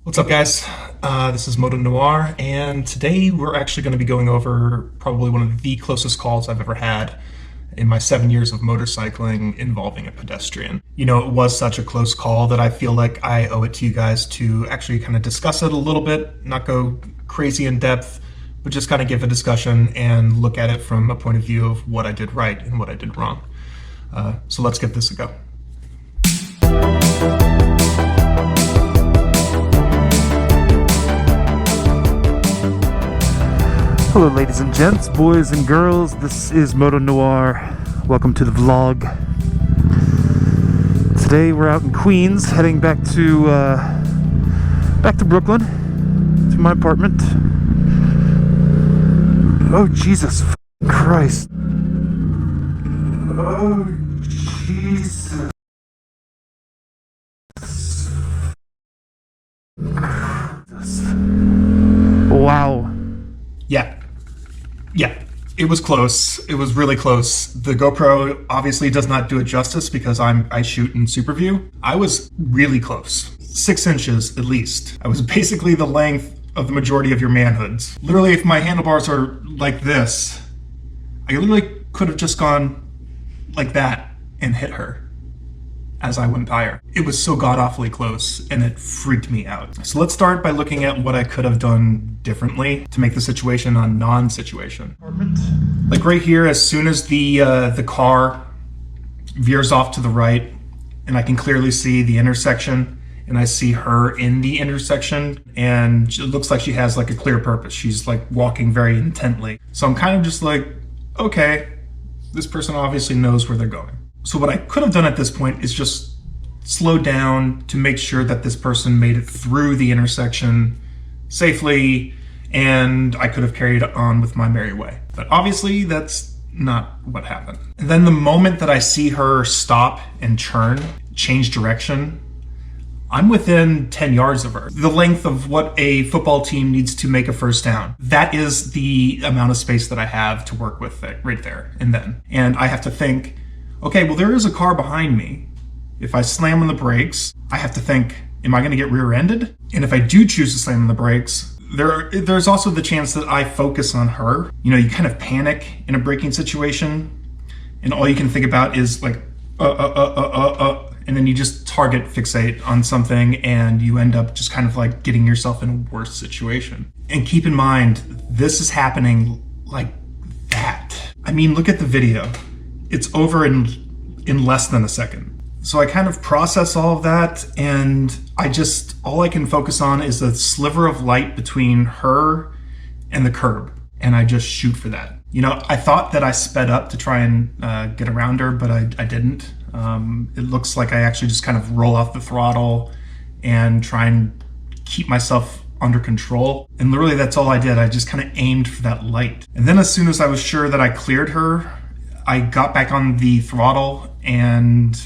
What's up, guys? This is Moto Noir, and today we're actually going to be going over probably one of the closest calls I've ever had in my 7 years of motorcycling involving a pedestrian. You know, it was such a close call that I feel like I owe it to you guys to actually kind of discuss it a little bit, not go crazy in depth, but just kind of give a discussion and look at it from a point of view of what I did right and what I did wrong. So let's give this a go. Hello ladies and gents, boys and girls, this is Moto Noir. Welcome to the vlog. Today we're out in Queens, heading back to Brooklyn, to my apartment. Oh Jesus Christ. Oh Jesus. Wow. Yeah, it was close. It was really close. The GoPro obviously does not do it justice because I shoot in super view. I was really close. 6 inches at least. I was basically the length of the majority of your manhoods. Literally, if my handlebars are like this, I literally could have just gone like that and hit her as I went by her. It was so god-awfully close, and it freaked me out. So let's start by looking at what I could have done differently to make the situation a non-situation. Like right here, as soon as the car veers off to the right, and I can clearly see the intersection, and I see her in the intersection, and it looks like she has like a clear purpose. She's like walking very intently. So I'm kind of just like, okay, this person obviously knows where they're going. So what I could have done at this point is just slow down to make sure that this person made it through the intersection safely, and I could have carried on with my merry way. But obviously that's not what happened. And then the moment that I see her stop and turn, change direction, I'm within 10 yards of her. The length of what a football team needs to make a first down. That is the amount of space that I have to work with right there and then. And I have to think, okay, well, there is a car behind me. If I slam on the brakes, I have to think, am I going to get rear-ended? And if I do choose to slam on the brakes, there's also the chance that I focus on her. You know, you kind of panic in a braking situation, and all you can think about is like, and then you just target fixate on something, and you end up just kind of like getting yourself in a worse situation. And keep in mind, this is happening like that. I mean, look at the video. It's over in less than a second. So I kind of process all of that, and all I can focus on is a sliver of light between her and the curb, and I just shoot for that. You know, I thought that I sped up to try and get around her, but I didn't. It looks like I actually just kind of roll off the throttle and try and keep myself under control. And literally that's all I did. I just kind of aimed for that light. And then as soon as I was sure that I cleared her, I got back on the throttle and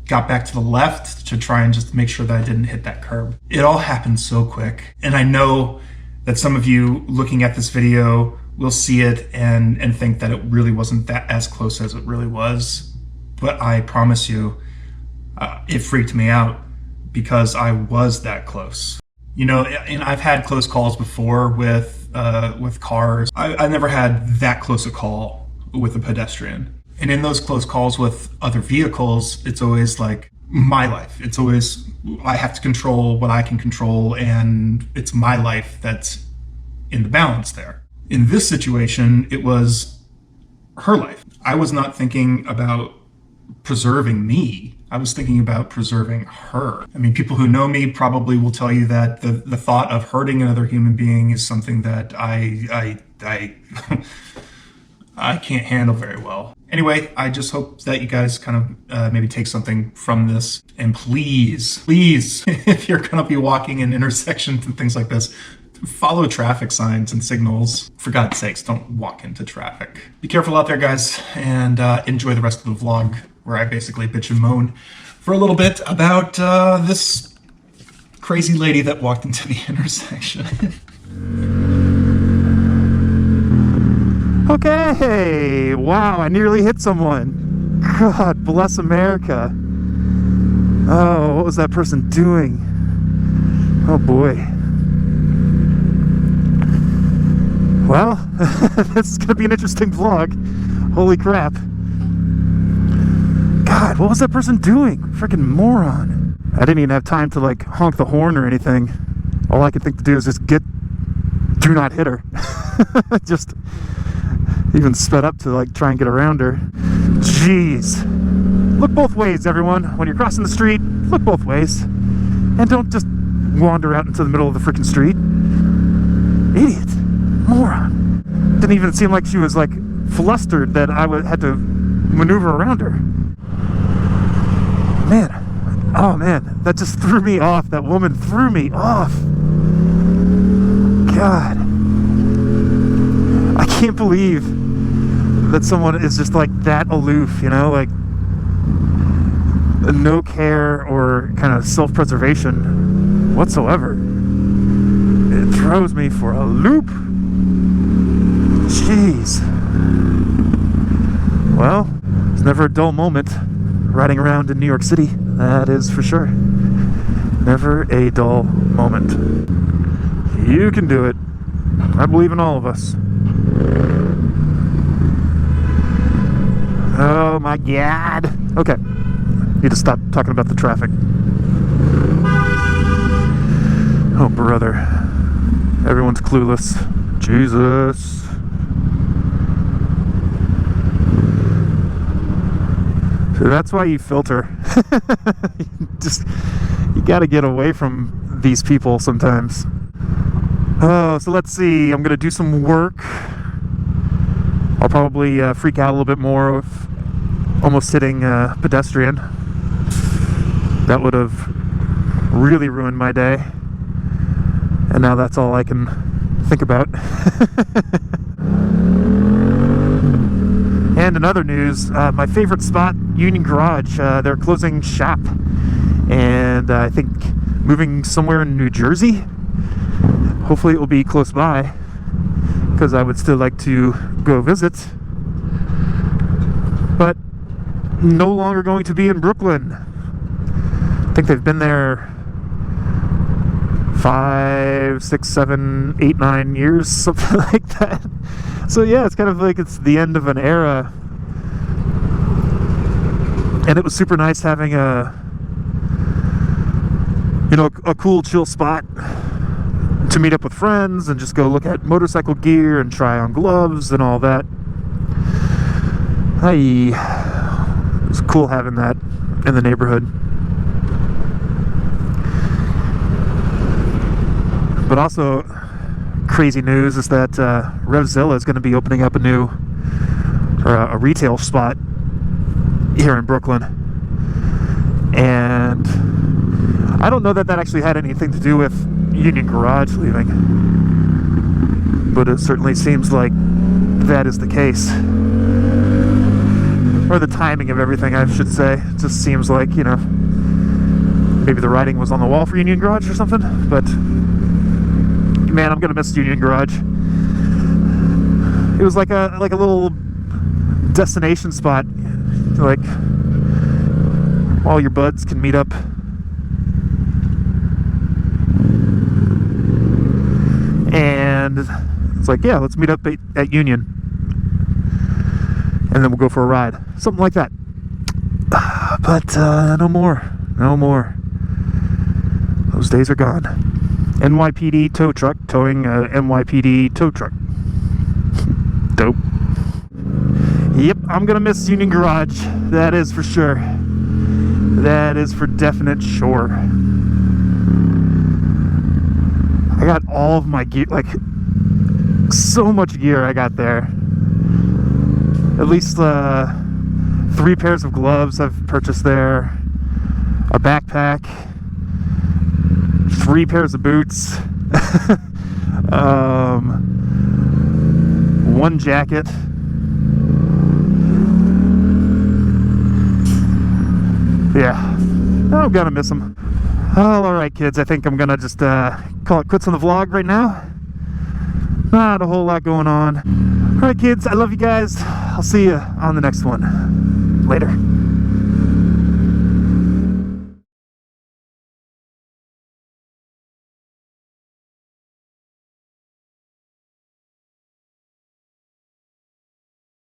got back to the left to try and just make sure that I didn't hit that curb. It all happened so quick. And I know that some of you looking at this video will see it and think that it really wasn't that as close as it really was. But I promise you, it freaked me out because I was that close. You know, and I've had close calls before with cars. I never had that close a call with a pedestrian. And in those close calls with other vehicles, it's always like my life. It's always, I have to control what I can control, and it's my life that's in the balance there. In this situation, it was her life. I was not thinking about preserving me. I was thinking about preserving her. I mean, people who know me probably will tell you that the thought of hurting another human being is something that I can't handle very well. Anyway, I just hope that you guys kind of maybe take something from this. And please, if you're going to be walking in intersections and things like this, follow traffic signs and signals. For God's sakes, don't walk into traffic. Be careful out there, guys, and enjoy the rest of the vlog, where I basically bitch and moan for a little bit about this crazy lady that walked into the intersection. Okay, wow, I nearly hit someone. God bless America. Oh, what was that person doing? Oh boy. Well, this is gonna be an interesting vlog. Holy crap. God, what was that person doing? Freaking moron. I didn't even have time to like honk the horn or anything. All I could think to do is just do not hit her. Just even sped up to like try and get around her. Jeez. Look both ways, everyone. When you're crossing the street, look both ways. And don't just wander out into the middle of the freaking street. Idiot. Moron. Didn't even seem like she was like flustered that I had to maneuver around her. Man. Oh man. That just threw me off. That woman threw me off. God. I can't believe that someone is just like that aloof, you know, like no care or kind of self-preservation whatsoever. It throws me for a loop. Jeez. Well, it's never a dull moment riding around in New York City, that is for sure. Never a dull moment. You can do it. I believe in all of us. Oh my God. Okay. Need to stop talking about the traffic. Oh, brother. Everyone's clueless. Jesus. So that's why you filter. You gotta get away from these people sometimes. Oh, so let's see. I'm gonna do some work. I'll probably freak out a little bit more with almost hitting Pedestrian. That would have really ruined my day. And now that's all I can think about. And in other news, my favorite spot, Union Garage, they're closing shop. And I think moving somewhere in New Jersey. Hopefully it will be close by, because I would still like to go visit. But no longer going to be in Brooklyn. I think they've been there 5, 6, 7, 8, 9 years, something like that. So yeah, it's kind of like it's the end of an era. And it was super nice having a cool chill spot to meet up with friends and just go look at motorcycle gear and try on gloves and all that. It was cool having that in the neighborhood. But also, crazy news is that Revzilla is going to be opening up a retail spot here in Brooklyn. And I don't know that actually had anything to do with Union Garage leaving, but it certainly seems like that is the case, or the timing of everything, I should say. It just seems like, maybe the writing was on the wall for Union Garage or something. But man, I'm gonna miss Union Garage. It was like a little destination spot, like all your buds can meet up. And it's like, yeah, let's meet up at Union. And then we'll go for a ride. Something like that. But no more. No more. Those days are gone. NYPD tow truck towing a NYPD tow truck. Dope. Yep, I'm gonna miss Union Garage. That is for sure. That is for definite sure. I got all of my gear, like so much gear I got there. At least 3 pairs of gloves I've purchased there, a backpack, 3 pairs of boots, 1 jacket, yeah, I'm gonna miss them. Alright kids, I think I'm gonna just call it quits on the vlog right now. Not a whole lot going on. Alright kids, I love you guys. I'll see you on the next one. Later.